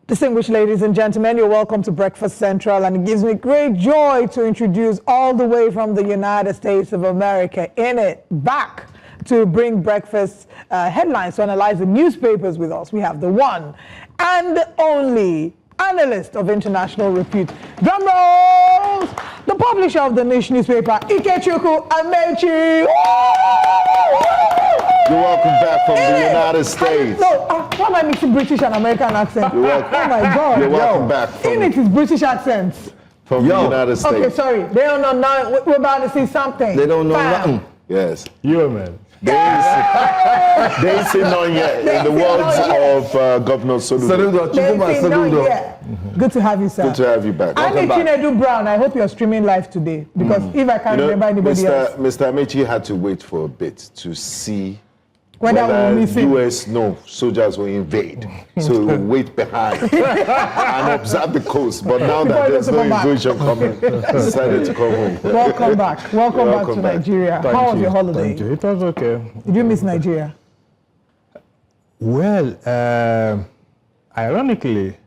Distinguished ladies and gentlemen, you're welcome to Breakfast Central, and it gives me great joy to introduce all the way from the United States of America back to bring breakfast headlines to analyze the newspapers with us. We have the one and only analyst of international repute, drum rolls, the publisher of the Nation newspaper, Ikechukwu Amaechi. You're welcome back from the United States. Why am I mixing British and American accent? You're welcome. Oh my God. You're welcome back from it is British accents. From the United States. Okay, sorry. They don't know now. We're about to see something. They don't know nothing. Yes. You, man. They ain't seen none yet. In the words of Governor Soludo. They ain't seen none yet. Good to have you, sir. Good to have you back. I'm Chinedu Brown. I hope you're streaming live today, because if I can't remember anybody else. Mr. Amaechi had to wait for a bit to see whether US soldiers will invade. So he will wait behind and observe the coast. But now that there's no invasion coming, he decided to come home. Welcome back. Welcome back to Nigeria. How was your holiday? Thank you. It was okay. Did you miss Nigeria? Well, ironically,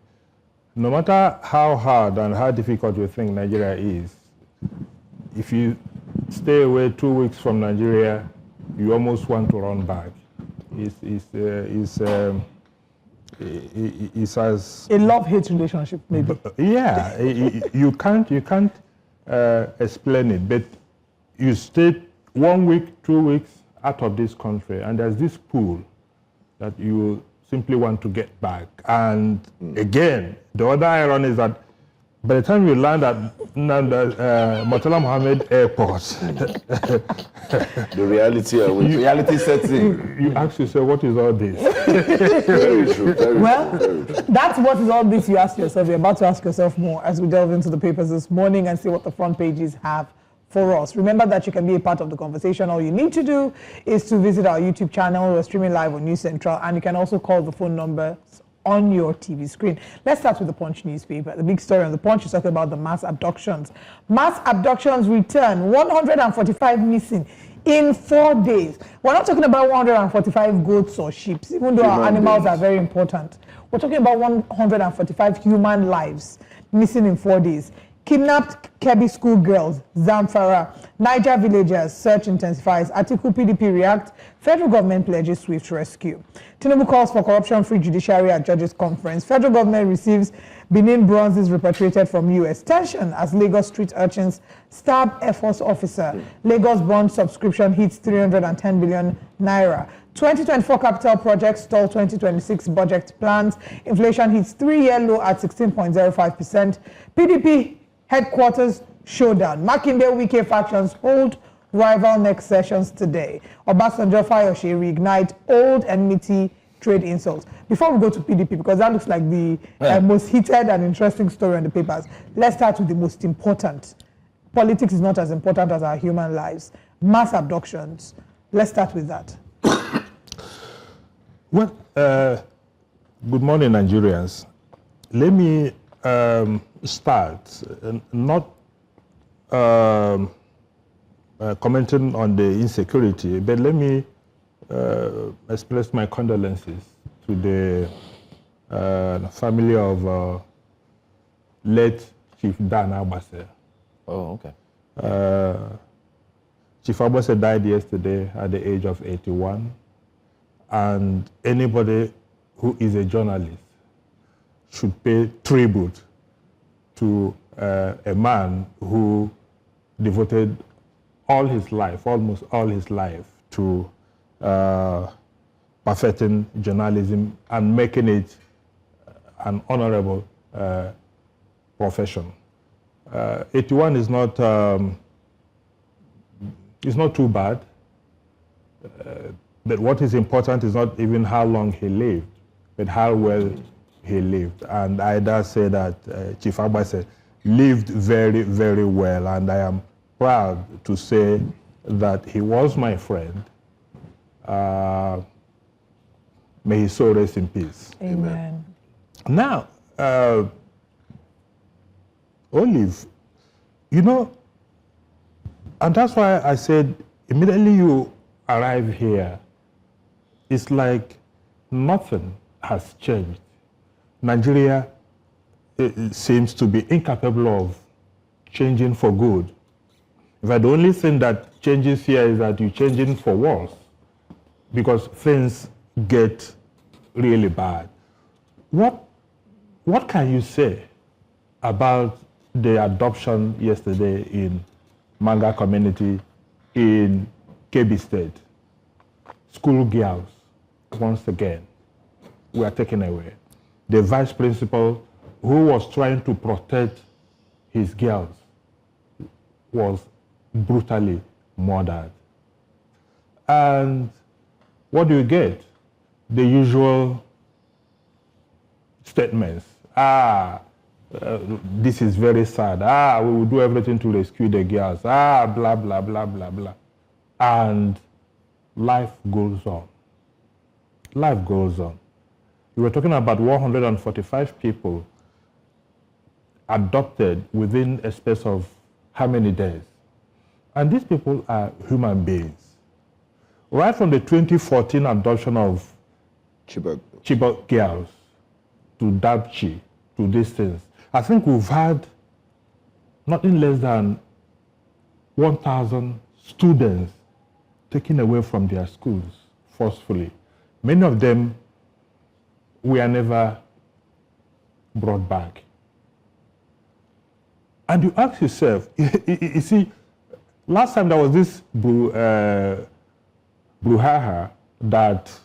no matter how hard and how difficult you think Nigeria is, if you stay away 2 weeks from Nigeria, you almost want to run back. It's as a love-hate relationship, maybe. Yeah, you can't explain it. But you stay 1 week, 2 weeks out of this country, and there's this pull that you simply want to get back. And again, the other irony is that by the time you land at Murtala Mohammed Airport, the reality sets in. You ask yourself, what is all this? Very true. That's what is all this, you ask yourself. You're about to ask yourself more as we delve into the papers this morning and see what the front pages have for us. Remember that you can be a part of the conversation. All you need to do is to visit our YouTube channel. We're streaming live on News Central, and you can also call the phone number on your TV screen. Let's start with the Punch newspaper. The big story on the Punch is talking about the mass abductions. Mass abductions return, 145 missing in 4 days. We're not talking about 145 goats or sheep, even though our animals are very important. We're talking about 145 human lives missing in 4 days. Kidnapped Kebbi schoolgirls, Zamfara, Niger villagers, search intensifies. Atiku PDP react, federal government pledges swift rescue. Tinubu calls for corruption-free judiciary at judges' conference. Federal government receives Benin bronzes repatriated from US. Tension as Lagos street urchins stab Air Force officer. Lagos bond subscription hits 310 billion naira. 2024 capital projects stall 2026 budget plans. Inflation hits 3-year low at 16.05%. PDP headquarters showdown. Makinde Wike factions hold rival next sessions today. Obasanjo Fayose reignite old enmity trade insults. Before we go to PDP, because that looks like the most heated and interesting story on the papers, let's start with the most important. Politics is not as important as our human lives. Mass abductions. Let's start with that. Well, good morning, Nigerians. Let me start not commenting on the insecurity, but let me express my condolences to the family of late Chief Dan Abase. Oh, okay. Chief Abase died yesterday at the age of 81, and anybody who is a journalist should pay tribute to a man who devoted all his life, almost all his life, to perfecting journalism and making it an honorable profession. 81 is not too bad, but what is important is not even how long he lived, but how well he lived. And I dare say that Chief Abase lived very, very well, and I am proud to say that he was my friend. May his soul rest in peace. Amen. Now, Olive, you know, and that's why I said immediately you arrive here, it's like nothing has changed Nigeria seems to be incapable of changing for good. In fact, the only thing that changes here is that you're changing for worse, because things get really bad. What can you say about the adoption yesterday in Manga community in Kebbi State? Schoolgirls, once again, were taken away. The vice principal, who was trying to protect his girls, was brutally murdered. And what do you get? The usual statements. This is very sad. We will do everything to rescue the girls. Blah, blah, blah, blah, blah. And life goes on. Life goes on. We were talking about 145 people adopted within a space of how many days? And these people are human beings. Right from the 2014 adoption of Chibok girls to Dabchi, to these things, I think we've had nothing less than 1,000 students taken away from their schools forcefully. Many of them were never brought back. And you ask yourself, you see, last time there was this brouhaha that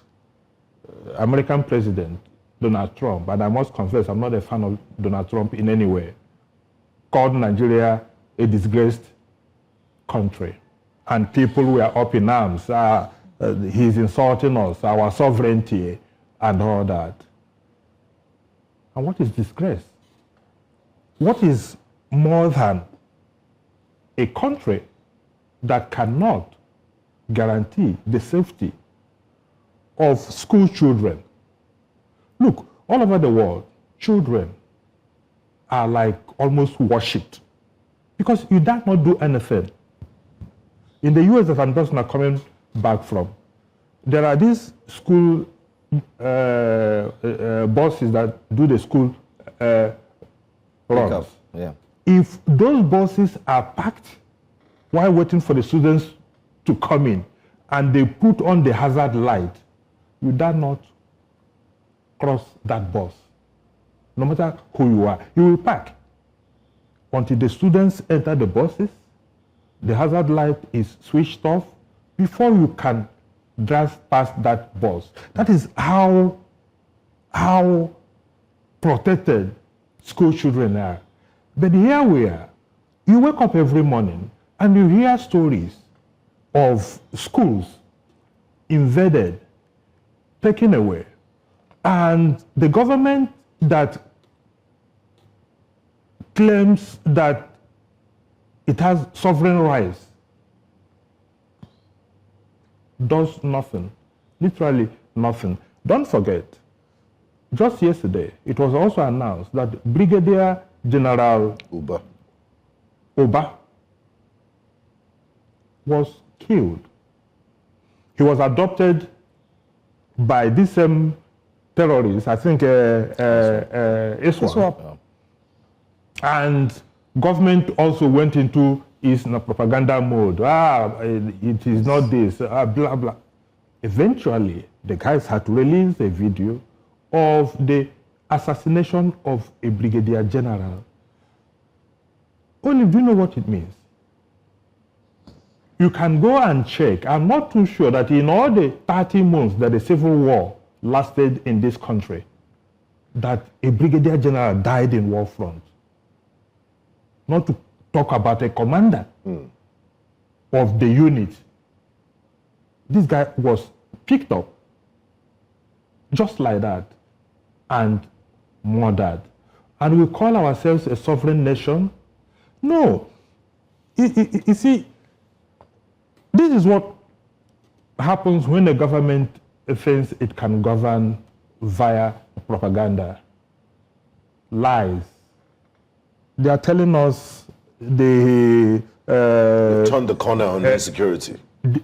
American President Donald Trump, and I must confess I'm not a fan of Donald Trump in any way, called Nigeria a disgraced country. And people were up in arms. He's insulting us, our sovereignty, and all that. And what is disgrace? What is more than a country that cannot guarantee the safety of school children? Look, all over the world, children are like almost worshipped because you dare not do anything. In the US that I'm just not coming back from, there are these school buses that do the school runs. Yeah. If those buses are packed while waiting for the students to come in and they put on the hazard light, you dare not cross that bus. No matter who you are, you will park until the students enter the buses, the hazard light is switched off before you can drive past that bus. That is how protected school children are. But here we are. You wake up every morning and you hear stories of schools invaded, taken away, and the government that claims that it has sovereign rights does nothing, literally nothing. Don't forget, just yesterday, it was also announced that Brigadier General Uba was killed. He was adopted by this same terrorist, I think Iswap. And government also went into his propaganda mode. It is not this, blah, blah. Eventually, the guys had to release a video of the assassination of a brigadier general. Only, do you know what it means? You can go and check. I'm not too sure that in all the 30 months that the civil war lasted in this country, that a brigadier general died in war front. Not to talk about a commander of the unit. This guy was picked up just like that and murdered. And we call ourselves a sovereign nation? No. You see, this is what happens when the government thinks it can govern via propaganda. Lies. They are telling us they turned the corner on insecurity.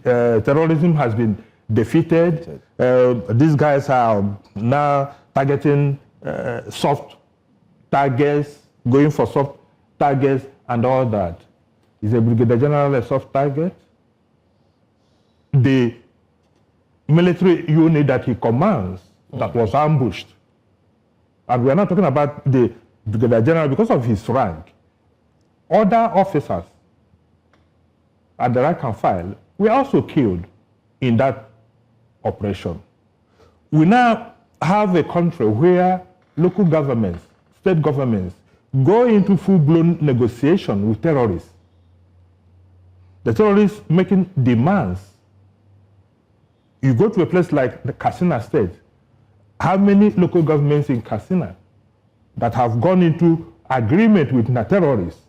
Terrorism has been defeated. These guys are now targeting soft targets, going for soft targets and all that. Is a brigadier general a soft target? The military unit that he commands that was ambushed, and we are not talking about the brigadier general because of his rank. Other officers at the rank and file were also killed in that operation. We now have a country where local governments, state governments, go into full-blown negotiation with terrorists. The terrorists making demands. You go to a place like the Katsina State, how many local governments in Katsina that have gone into agreement with the terrorists?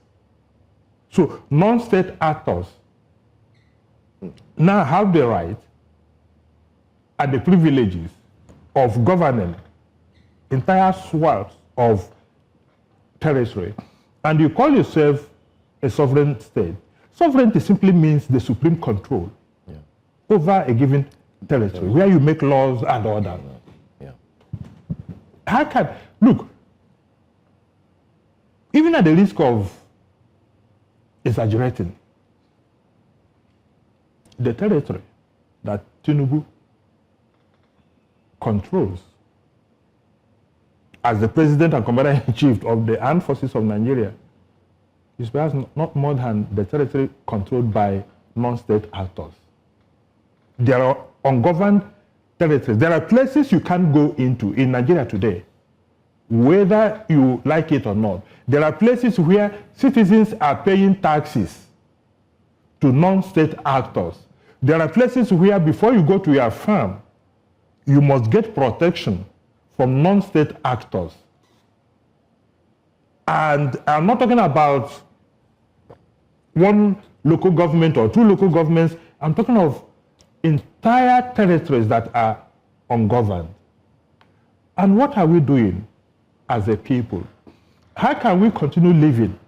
So non-state actors now have the right and the privileges of governing entire swaths of territory. And you call yourself a sovereign state. Sovereignty simply means the supreme control over a given territory, where you make laws and order. How can, look, even at the risk of exaggerating, the territory that Tinubu controls as the president and commander-in-chief of the armed forces of Nigeria is perhaps not more than the territory controlled by non-state actors. There are ungoverned territories. There are places you can't go into in Nigeria today, whether you like it or not. There are places where citizens are paying taxes to non-state actors. There are places where before you go to your farm, you must get protection from non-state actors. And I'm not talking about one local government or two local governments. I'm talking of entire territories that are ungoverned. And what are we doing as a people? How can we continue living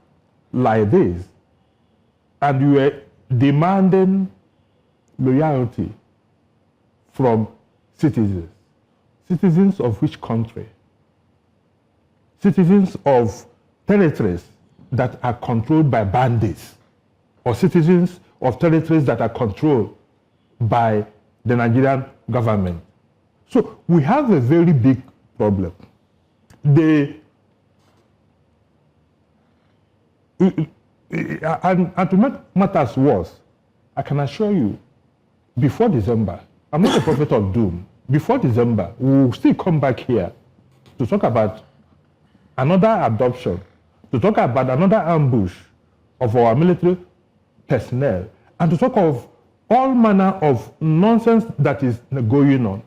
like this? And you are demanding loyalty from citizens. Citizens of which country? Citizens of territories that are controlled by bandits, or citizens of territories that are controlled by the Nigerian government. So we have a very big problem. And to make matters worse, I can assure you, before December, I'm not a prophet of doom, before December, we will still come back here to talk about another abduction, to talk about another ambush of our military personnel, and to talk of all manner of nonsense that is going on.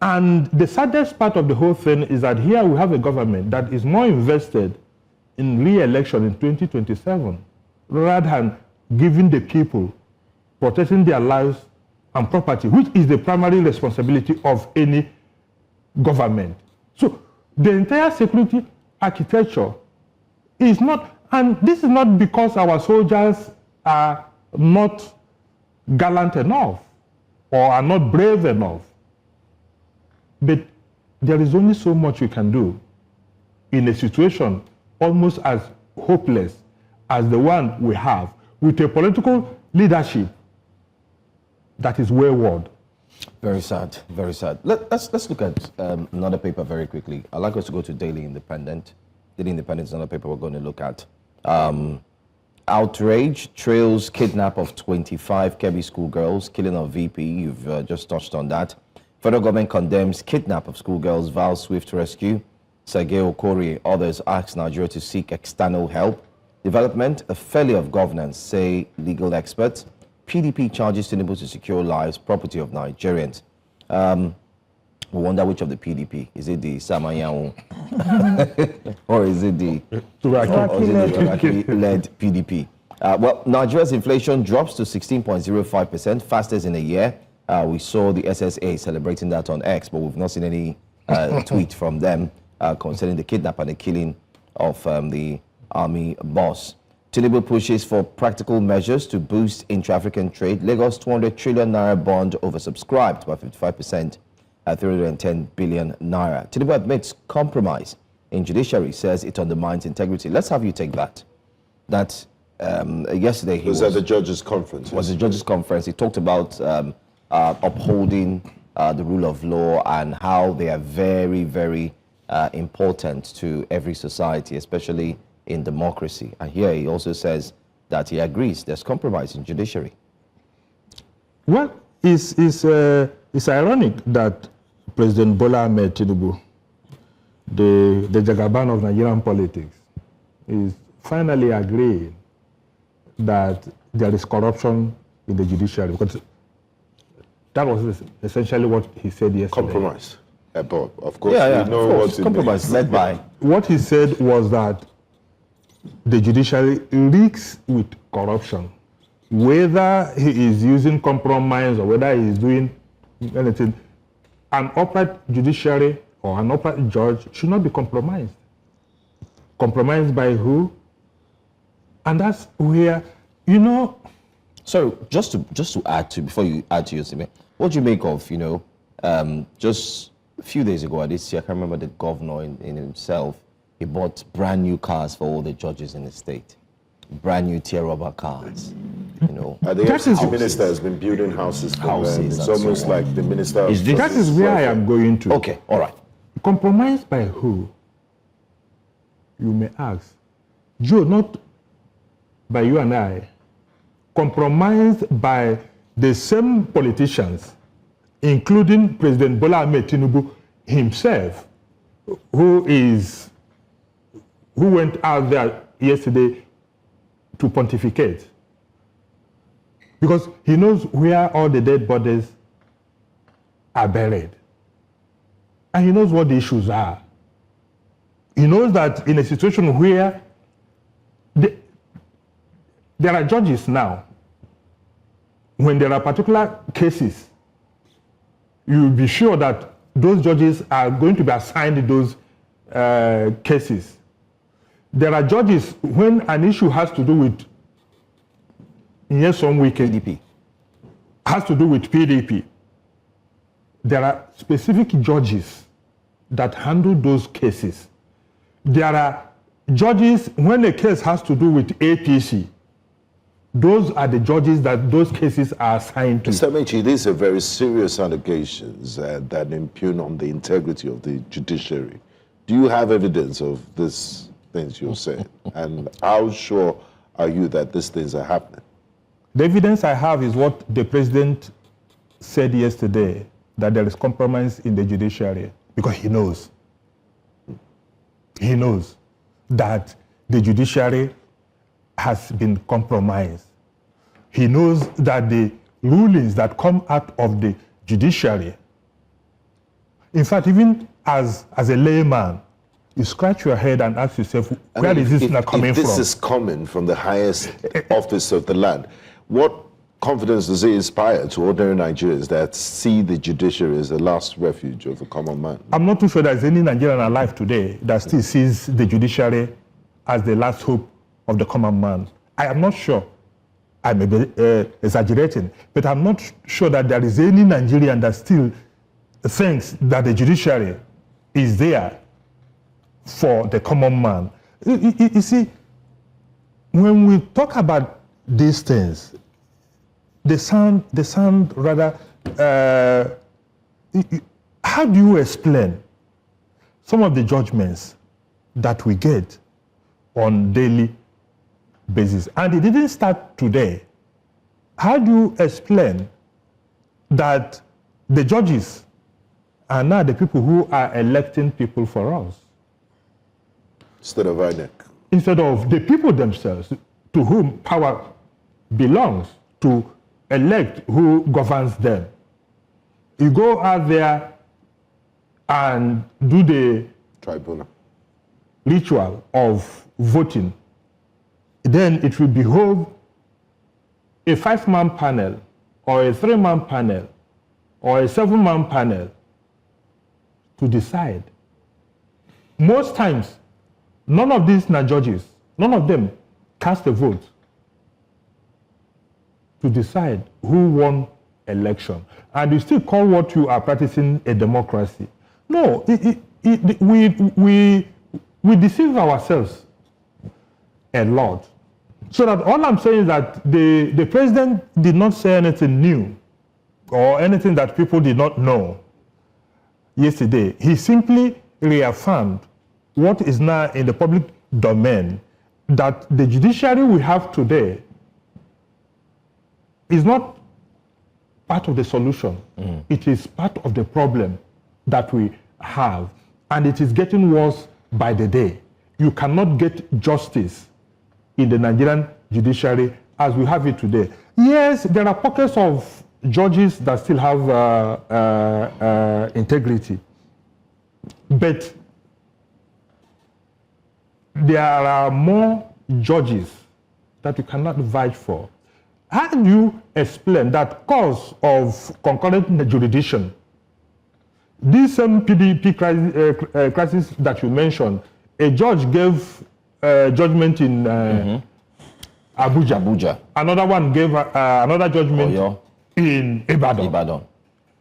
And the saddest part of the whole thing is that here we have a government that is more invested in re-election in 2027 rather than giving the people, protecting their lives and property, which is the primary responsibility of any government. So the entire security architecture is not, and this is not because our soldiers are not gallant enough or are not brave enough, but there is only so much we can do in a situation almost as hopeless as the one we have, with a political leadership that is wayward. Very sad, very sad. Let's look at another paper very quickly. I'd like us to go to Daily Independent. Daily Independent is another paper we're going to look at. Outrage trails kidnap of 25 Kebbi schoolgirls, killing of VP. You've just touched on that. Federal government condemns kidnap of schoolgirls, vows swift rescue. Sergei Okori, others ask Nigeria to seek external help. Development, a failure of governance, say legal experts. PDP charges Tinubu to secure lives, property of Nigerians. We wonder which of the PDP. Is it the Samayawu or is it the Turaki-led PDP? Well, Nigeria's inflation drops to 16.05%, fastest in a year. We saw the SSA celebrating that on X, but we've not seen any tweet from them concerning the kidnap and the killing of the army boss. Tinubu pushes for practical measures to boost intra-African trade. Lagos 200 trillion naira bond oversubscribed by 55%. 310 billion naira. Tinubu admits compromise in judiciary, says it undermines integrity. Let's have you take that. That yesterday he was at the judges' conference. Was the judges' conference. He talked about upholding the rule of law and how they are very, very important to every society, especially in democracy. And here he also says that he agrees there's compromise in judiciary. Well, it's ironic that President Bola Ahmed Tinubu, the Jagaban of Nigerian politics, is finally agreeing that there is corruption in the judiciary, because that was essentially what he said yesterday. Compromise. But of course, we know what it compromise means. led by. What he said was that the judiciary reeks with corruption. Whether he is using compromise or whether he is doing anything, an upright judiciary or an upright judge should not be compromised. Compromised by who? And that's where, you know. So just to add to, before you add to your statement, what do you make of, just a few days ago, I can't remember the governor in himself, he bought brand new cars for all the judges in the state. Brand new tier rubber cars, The FCC minister has been building houses for them. It's almost like the minister of Justice. That is where I am going to. Okay, all right. Compromised by who? You may ask. Joe, not by you and I. Compromised by the same politicians, including President Bola Ahmed Tinubu himself, who went out there yesterday to pontificate. Because he knows where all the dead bodies are buried. And he knows what the issues are. He knows that in a situation where there are judges now, when there are particular cases, you'll be sure that those judges are going to be assigned those cases. There are judges when an issue has to do with PDP. Has to do with PDP. There are specific judges that handle those cases. There are judges when a case has to do with APC. Those are the judges that those cases are assigned to. Mr. Amaechi, these are very serious allegations that impugn on the integrity of the judiciary. Do you have evidence of these things you're saying? And how sure are you that these things are happening? The evidence I have is what the president said yesterday, that there is compromise in the judiciary, because he knows. He knows that the judiciary has been compromised. He knows that the rulings that come out of the judiciary, in fact, even as a layman, you scratch your head and ask yourself, where is this not coming from? If this is coming from the highest office of the land, what confidence does it inspire to ordinary Nigerians that see the judiciary as the last refuge of the common man? I'm not too sure there's any Nigerian alive today that still sees the judiciary as the last hope of the common man. I am not sure. I may be exaggerating, but I'm not sure that there is any Nigerian that still thinks that the judiciary is there for the common man. You see, when we talk about these things, they sound rather, how do you explain some of the judgments that we get on daily basis? And it didn't start today. How do you explain that the judges are now the people who are electing people for us? Instead of INEC. Instead of the people themselves, to whom power belongs to elect who governs them. You go out there and do the tribunal ritual of voting. Then it will behoove a 5-man panel or a 3-man panel or a 7-man panel to decide. Most times, none of these judges, none of them cast a vote to decide who won election, and you still call what you are practicing a democracy. No, we deceive ourselves a lot. So that all I'm saying is that the president did not say anything new or anything that people did not know yesterday. He simply reaffirmed what is now in the public domain, that the judiciary we have today is not part of the solution. It is part of the problem that we have, and it is getting worse by the day. You cannot get justice in the Nigerian judiciary as we have it today. Yes, there are pockets of judges that still have integrity, but there are more judges that you cannot vouch for. How do you explain that cause of concurrent jurisdiction, this PDP crisis that you mentioned, a judge gave judgment in Abuja. Another one gave another judgment in Ibadan.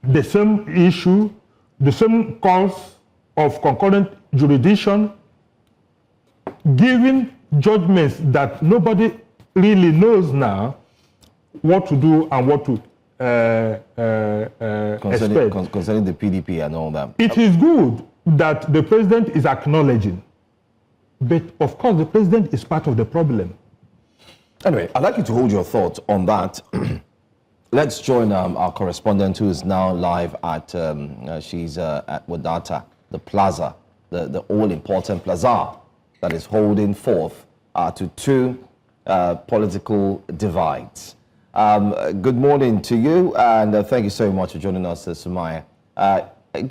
The same issue, the same cause of concurrent jurisdiction, giving judgments that nobody really knows now what to do and what to expect. Concerning the PDP and all that. It is good that the president is acknowledging, but of course the president is part of the problem. Anyway, I'd like you to hold your thoughts on that. Let's join our correspondent who is now live at, she's at Wadata, the plaza, the all-important plaza that is holding forth to two political divides. Good morning to you, and thank you so much for joining us, Sumaya.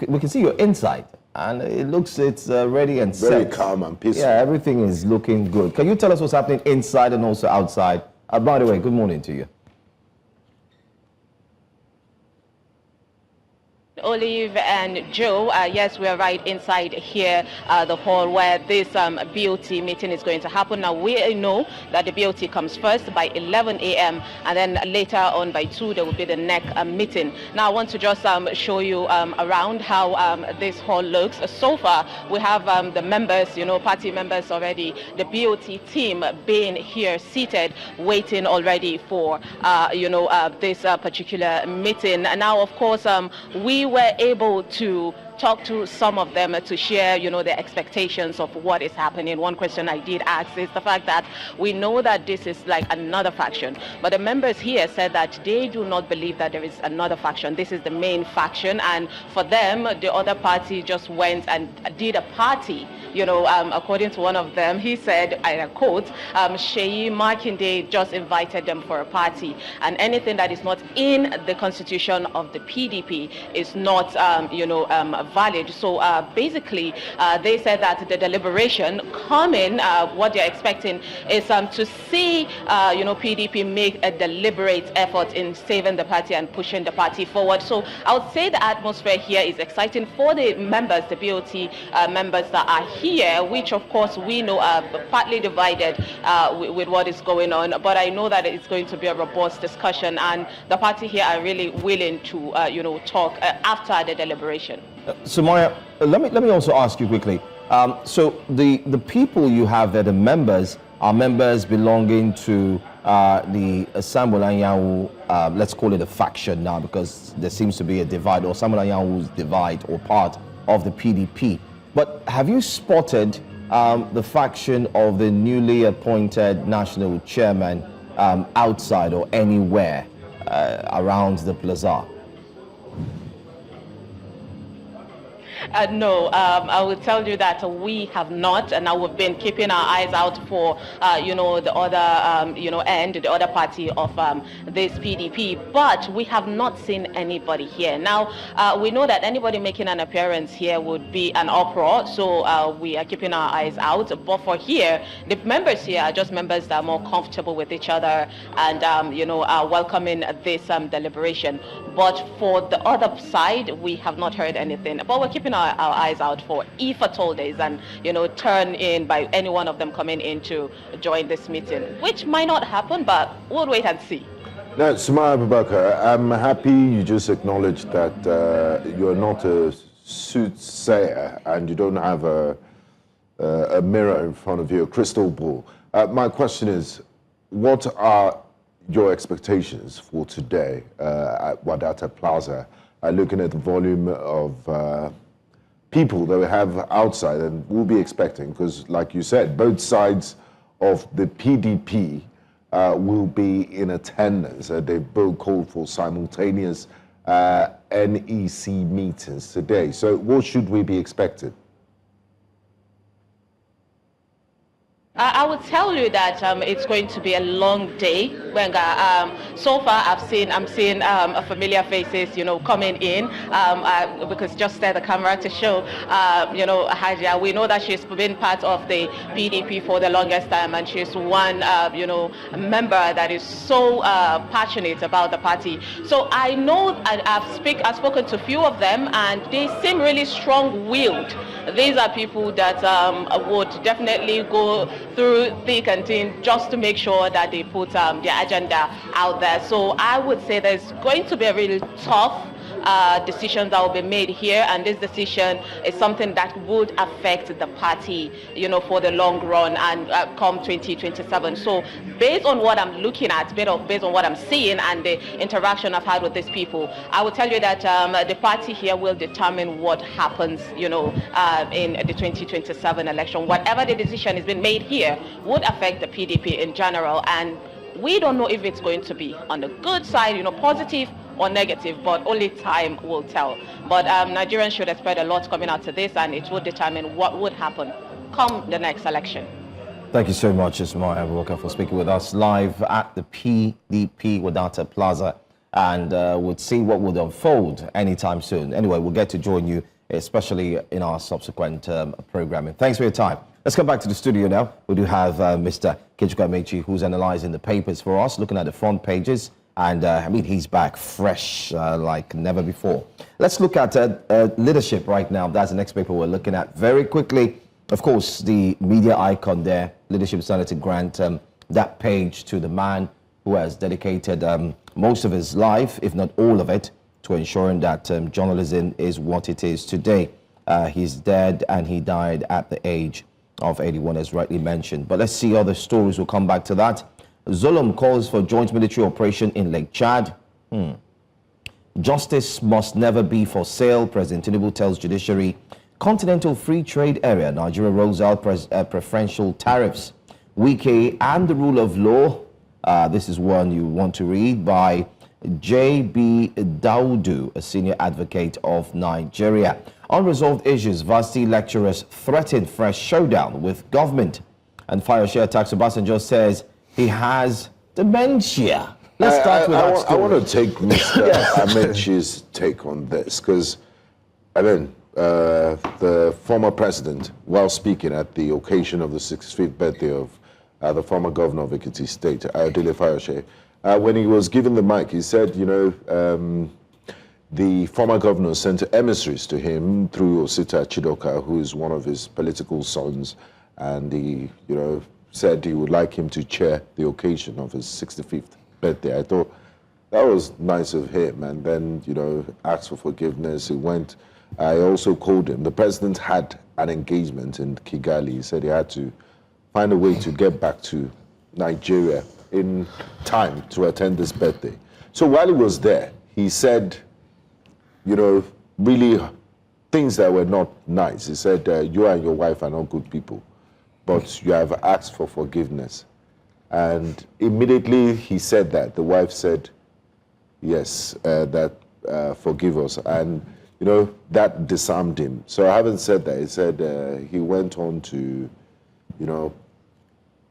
We can see your inside, and it's ready and set. Very calm and peaceful. Yeah, everything is looking good. Can you tell us what's happening inside and also outside? By the way, good morning to you. Olive and Joe, yes, we are right inside here, the hall where this BOT meeting is going to happen. Now, we know that the BOT comes first by 11 a.m. and then later on by 2 there will be the NEC meeting. Now, I want to just show you around how this hall looks. So far, we have the members, party members already, the BOT team being here seated, waiting already for, this particular meeting. And now, of course, we were able to talk to some of them to share, the expectations of what is happening. One question I did ask is the fact that we know that this is like another faction, but the members here said that they do not believe that there is another faction. This is the main faction, and for them, the other party just went and did a party. According to one of them, he said, I quote, Sheyi Makinde just invited them for a party, and anything that is not in the constitution of the PDP is not, valid. So basically, they said that the deliberation coming, what they're expecting is to see, PDP make a deliberate effort in saving the party and pushing the party forward. So I would say the atmosphere here is exciting for the members, the BOT members that are here, which of course we know are partly divided with what is going on. But I know that it's going to be a robust discussion, and the party here are really willing to, talk after the deliberation. Sumaya, let me also ask you quickly. So the people you have there, the members, are members belonging to the Sambolanyahu, let's call it a faction now, because there seems to be a divide, or Sambolanyahu's divide or part of the PDP. But have you spotted the faction of the newly appointed national chairman outside or anywhere around the plaza? No, I will tell you that we have not, and we've been keeping our eyes out for, the other, end, the other party of this PDP, but we have not seen anybody here. Now, we know that anybody making an appearance here would be an uproar, so we are keeping our eyes out. But for here, the members here are just members that are more comfortable with each other and, are welcoming this deliberation. But for the other side, we have not heard anything. But we're keeping our eyes out for, if at all there is an, turn in by any one of them coming in to join this meeting, which might not happen, but we'll wait and see. Now, Sumaya Abubakar, I'm happy you just acknowledged that you're not a soothsayer and you don't have a mirror in front of you, a crystal ball. My question is, what are your expectations for today at Wadata Plaza? Looking at the volume of people that we have outside and we'll be expecting, because like you said, both sides of the PDP will be in attendance. They both called for simultaneous NEC meetings today. So what should we be expecting? I would tell you that it's going to be a long day. So far, I'm seeing familiar faces, coming in. Because just set the camera to show, Haja. We know that she's been part of the PDP for the longest time, and she's one, member that is so passionate about the party. So I know, I've spoken to a few of them, and they seem really strong-willed. These are people that would definitely go through thick and thin just to make sure that they put their agenda out there. So I would say there's going to be a really tough decisions that will be made here, and this decision is something that would affect the party, for the long run and come 2027. So based on what I'm looking at, based on what I'm seeing and the interaction I've had with these people, I will tell you that the party here will determine what happens, in the 2027 election. Whatever the decision has been made here would affect the PDP in general, and we don't know if it's going to be on the good side, positive or negative, but only time will tell. But Nigerians should expect a lot coming out of this, and it will determine what would happen come the next election. Thank you so much, Sumaya Abubakar, for speaking with us live at the PDP Wadata Plaza, and we'll see what would unfold anytime soon. Anyway, we'll get to join you, especially in our subsequent programming. Thanks for your time. Let's come back to the studio now. We do have Mr. Ikechukwu Amaechi, who's analyzing the papers for us, looking at the front pages. And he's back fresh like never before. Let's look at leadership right now. That's the next paper we're looking at very quickly. Of course, the media icon there, leadership decided to grant that page to the man who has dedicated most of his life, if not all of it, to ensuring that journalism is what it is today. He's dead, and he died at the age of 81, as rightly mentioned. But let's see other stories. We'll come back to that. Zulum calls for joint military operation in Lake Chad. Justice must never be for sale, President Tinubu tells Judiciary. Continental Free Trade Area, Nigeria rolls out preferential tariffs. Wike and the rule of law. This is one you want to read by J.B. Daudu, a senior advocate of Nigeria. Unresolved issues, varsity lecturers threaten fresh showdown with government. And Fayose attacks Obasanjo says he has dementia. Let's start with that story. I want to take Mr. Amaechi's take on this, because, the former president, while speaking at the occasion of the 65th birthday of the former governor of Kebbi State, Ayodele Fayose, when he was given the mic, he said, the former governor sent emissaries to him through Osita Chidoka, who is one of his political sons, and he, said he would like him to chair the occasion of his 65th birthday. I thought that was nice of him, and then, asked for forgiveness. He went. I also called him. The president had an engagement in Kigali. He said he had to find a way to get back to Nigeria in time to attend this birthday. So while he was there, he said, really things that were not nice. He said, you and your wife are not good people, but you have asked for forgiveness. And immediately he said that, the wife said, yes, forgive us. And, that disarmed him. So I haven't said that. He said he went on to,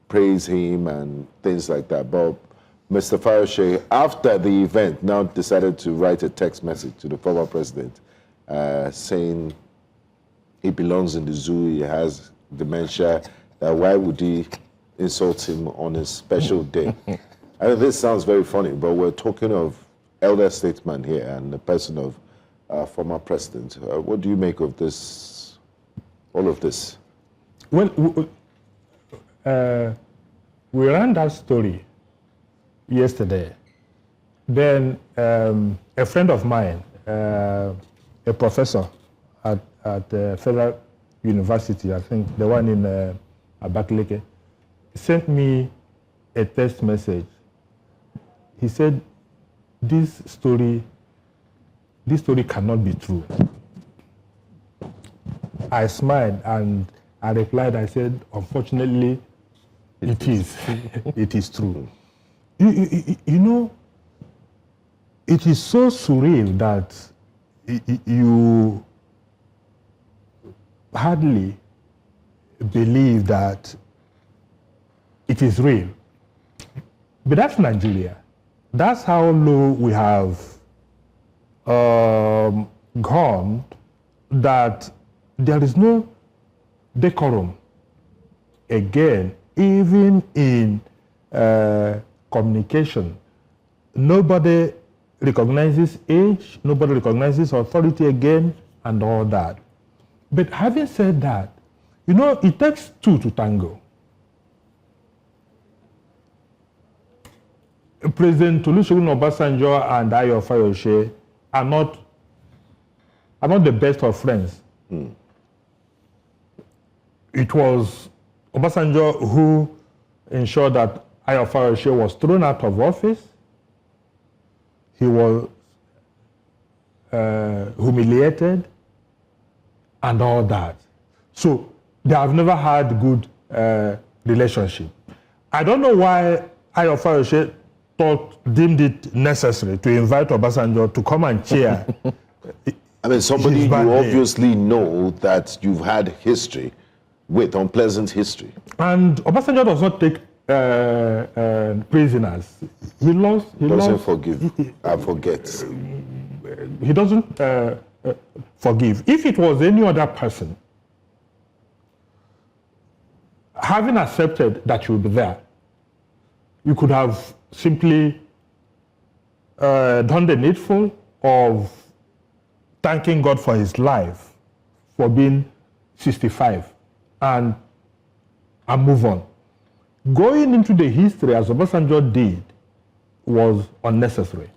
praise him and things like that. But Mr. Fayose, after the event, now decided to write a text message to the former president saying he belongs in the zoo, he has dementia, why would he insult him on his special day? I mean, this sounds very funny, but we're talking of elder statesman here and the person of former president. What do you make of this, all of this? Well, we ran that story yesterday, Then a friend of mine, a professor at Federal University, I think the one in Abakaliki, sent me a text message. He said, this story cannot be true. I smiled and I replied, I said, unfortunately, it is. It is true. You know, it is so surreal that you hardly believe that it is real. But that's Nigeria. That's how low we have gone, that there is no decorum again, even in communication. Nobody recognizes age, nobody recognizes authority again, and all that. But having said that, you know, it takes two to tango. President Olusegun Obasanjo and Ayo Fayose are not the best of friends. It was Obasanjo who ensured that Ayo Fayose was thrown out of office. He was humiliated and all that. So they have never had good relationship. I don't know why Ayo Fayose deemed it necessary to invite Obasanjo to come and cheer. I mean, somebody you obviously know that you've had history with, unpleasant history. And Obasanjo does not take prisoners. He doesn't forgive and forgets. He doesn't forgive. If it was any other person, having accepted that you would be there, you could have simply done the needful of thanking God for his life, for being 65, and move on. Going into the history as Obasanjo did was unnecessary.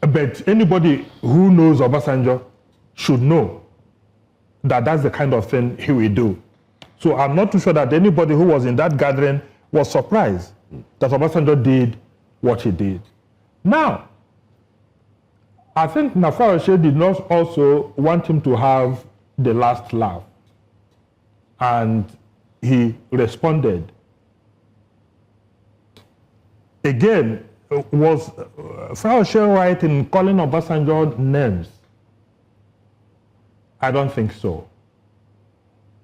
But anybody who knows Obasanjo should know that that's the kind of thing he will do. So I'm not too sure that anybody who was in that gathering was surprised that Obasanjo did what he did. Now, I think Fayose did not also want him to have the last laugh. And he responded. Again, was Fayose right in calling Obasanjo names? I don't think so.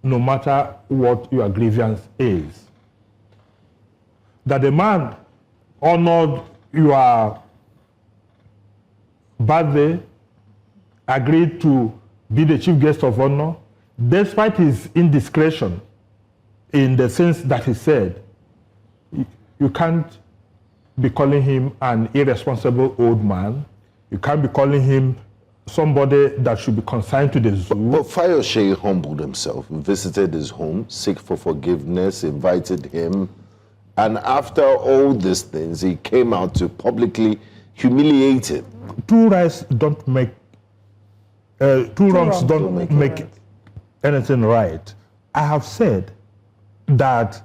No matter what your grievance is. That the man honored your birthday, agreed to be the chief guest of honor, despite his indiscretion in the sense that he said, you can't be calling him an irresponsible old man. You can't be calling him somebody that should be consigned to the zoo. But Fayose humbled himself, visited his home, seek for forgiveness, invited him. And after all these things, he came out to publicly humiliate him. Two wrongs don't make anything right. I have said that